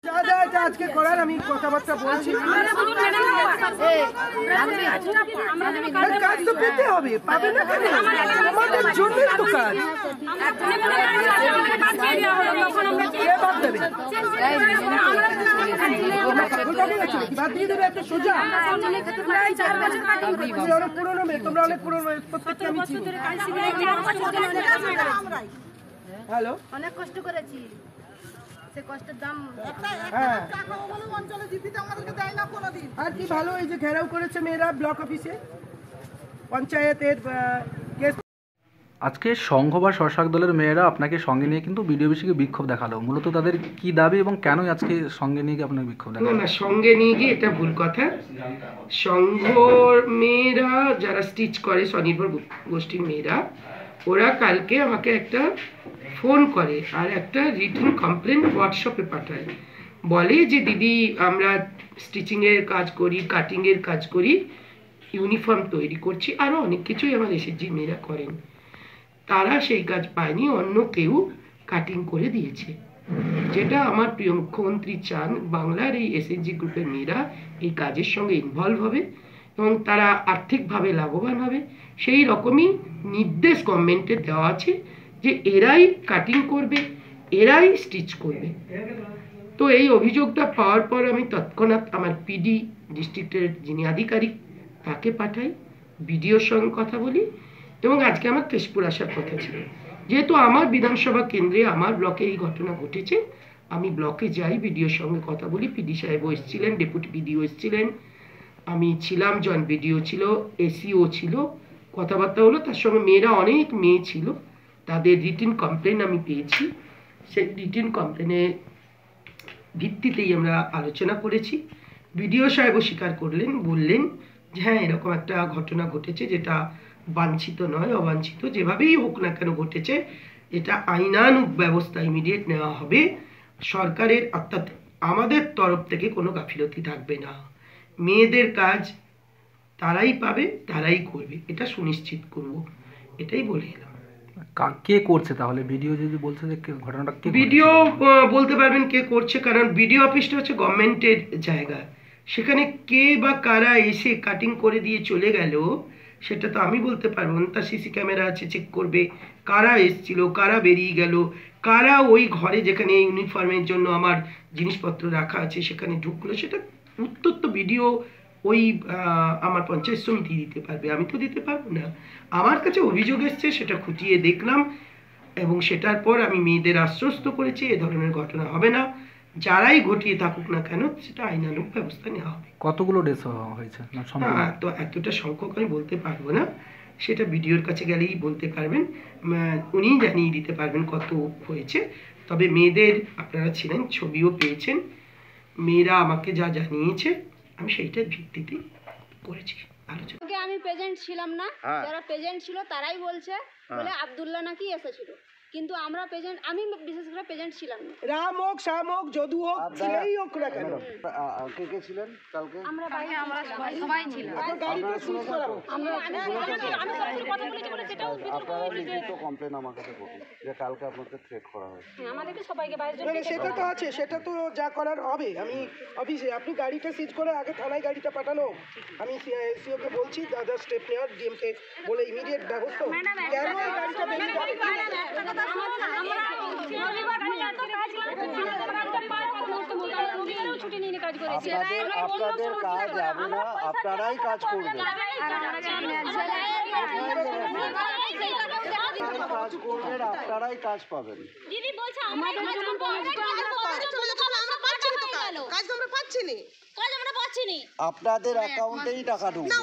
আজকে করার আমি কথাবার্তা বলছি, কাজ তো পেতে হবে, পাবে না কেন? আমাদের জন্যই তো কাজ। বাদ দিয়ে দেবে একটা সোজা। অনেক পুরোনো মেয়ে, তোমরা অনেক পুরোনো, প্রত্যেকটা আমি চিনি। হ্যালো, অনেক কষ্ট করেছি, সে কষ্টের দাম। আর কি ভালো এই যে ঘেরাও করেছে মেয়েরা ব্লক অফিসে, পঞ্চায়েতের কেস। আজকে সংঘ বা স্বশাসক দলের মেয়েরা আপনাকে সঙ্গে নিয়ে কিন্তু বিডিও অফিসে বিক্ষোভ দেখালো। মূলত তাদের কি দাবি এবং কেনই আজকে সঙ্গে নিয়ে গিয়ে আপনার বিক্ষোভ দেখালো? না, সঙ্গে নিয়ে গিয়ে এটা ভুল কথা। সংঘর মেয়েরা যারা স্টিচ করে, স্বনির্ভর গোষ্ঠীর মেয়েরা, ওরা কালকে আমাকে একটা ফোন করে আর একটা রিটেন কমপ্লেন হোয়াটসঅ্যাপে পাঠায়। বলে যে দিদি, আমরা স্টিচিংয়ের কাজ করি, কাটিংয়ের কাজ করি, ইউনিফর্ম তৈরি করছি, আরও অনেক কিছুই আমার এসএসজি মেয়েরা করেন। তারা সেই কাজ পায়নি, অন্য কেউ কাটিং করে দিয়েছে। যেটা আমার প্রিয় মুখ্যমন্ত্রী চান, বাংলার এই এসএসজি গ্রুপের মেয়েরা এই কাজের সঙ্গে ইনভলভ হবে এবং তারা আর্থিকভাবে লাভবান হবে। সেই রকমই নির্দেশ গভর্নমেন্টের দেওয়া আছে যে এরাই কাটিং করবে, এরাই স্টিচ করবে। তো এই অভিযোগটা পাওয়ার পর আমি তৎক্ষণাৎ আমার পিডি, ডিস্ট্রিক্টের যিনি আধিকারিক, তাকে পাঠাই, বিডিওর সঙ্গে কথা বলি এবং আজকে আমার কেশপুর আসার কথা ছিল। যেহেতু আমার বিধানসভা কেন্দ্রে, আমার ব্লকে এই ঘটনা ঘটেছে, আমি ব্লকে যাই, বিডিওর সঙ্গে কথা বলি। পিডি সাহেবও এসেছিলেন, ডেপুটি বিডিও এসেছিলেন, আমি ছিলাম, জয়েন্ট বিডিও ছিল, এসিও ছিল, কথাবার্তা হলো। তার সঙ্গে মেয়েরা, অনেক মেয়ে ছিল, তাদের রিটেন কমপ্লেন আমি পেয়েছি। সেই রিটেন কমপ্লেনের ভিত্তিতেই আমরা আলোচনা করেছি। বিডিও সাহেবও স্বীকার করলেন, বললেন যে হ্যাঁ, এরকম একটা ঘটনা ঘটেছে, যেটা বাঞ্ছিত নয়, অবাঞ্ছিত, যেভাবেই হোক না কেন ঘটেছে, এটা আইনানুগ ব্যবস্থা ইমিডিয়েট নেওয়া হবে। সরকারের, অর্থাৎ আমাদের তরফ থেকে কোনো গাফিলতি থাকবে না, মেয়েদের কাজ তারাই পাবে, তারাই করবে, এটা সুনিশ্চিত করব, এটাই বলে এলাম। কে করছে তাহলে? ভিডিও যদি বলছে যে ঘটনাটা কে, ভিডিও বলতে পারবেন কে করছে, কারণ ভিডিও অফিসটা হচ্ছে গভর্নমেন্টের জায়গা। সেখানে কে বা কারা এসে কাটিং করে দিয়ে চলে গেল সেটা তো আমি বলতে পারবো না। তার সিসি ক্যামেরা আছে, চেক করবে কারা এসছিল, কারা বেরিয়ে গেল, কারা ওই ঘরে যেখানে ইউনিফর্মের জন্য আমার জিনিসপত্র রাখা আছে সেখানে ঢুকলো, সেটা উত্তর তো ভিডিও ওই আমার পঞ্চায়েত সমিতি দিতে পারবে, আমি তো দিতে পারবো না। আমার কাছে অভিযোগ এসছে, সেটা খুঁটিয়ে দেখলাম এবং সেটার পর আমি মেয়েদের আশ্বস্ত করেছি এ ধরনের ঘটনা হবে না, যারাই ঘটিয়ে থাকুক না কেন সেটা আইনানুগ ব্যবস্থা নেওয়া হবে। কতগুলো ডেস হয়েছে? হ্যাঁ, তো এতটা সংখ্যক আমি বলতে পারবো না, সেটা ভিডিওর কাছে গেলেই বলতে পারবেন, উনিই জানিয়ে দিতে পারবেন কত হয়েছে। তবে মেয়েদের, আপনারা ছিলেন, ছবিও পেয়েছেন, মেয়েরা আমাকে যা জানিয়েছে আমি সেইটার ভিত্তিতে করেছি আলোচনা। আমি প্রেজেন্ট ছিলাম না, যারা প্রেজেন্ট ছিল তারাই বলছে, বলে আব্দুল্লাহ নাকি এসেছিল, কিন্তু আমরা প্রেজেন্ট, আমি বিশেষ করে প্রেজেন্ট ছিলাম না। রাম হোক, শ্যাম হোক, যদু হোক, ছেলেই হোক না কেন। কে কে ছিলেন কালকে? আমরা বাইরে, আমরা সবাই ছিলাম। আপনারা লিখিত কমপ্লেন আমার কাছে করুন যে কালকে আপনাকে থ্রেট করা হয়েছে। আমাদেরকে সবাইকে বাইরে, সেটা তো আছে, সেটা তো যা করার হবে। আমি অফিসে, আপনি গাড়িটা সিজ করে আগে থানায় গাড়িটা পাঠানো, আমি সিওকে বলছি দাদা স্টেপ নেওয়ার, ডিএমকে বলে ইমিডিয়েট ব্যবস্থা। কেন এই গাড়িটা বেরিয়ে যাবে? আপনাদের কাজ যাবে না, আপনারাই কাজ করবেন, কাজ করবেন, আপনারাই কাজ পাবেন। দিদি বলছে আমাদের যখন আমরা পাচ্ছি না, কাজ আমরা পাচ্ছি না, আপনাদের অ্যাকাউন্টেই টাকা ঢুকবে।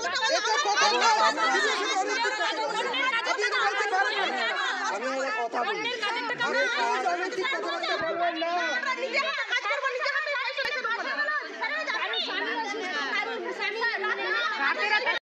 আমি কথা বলি।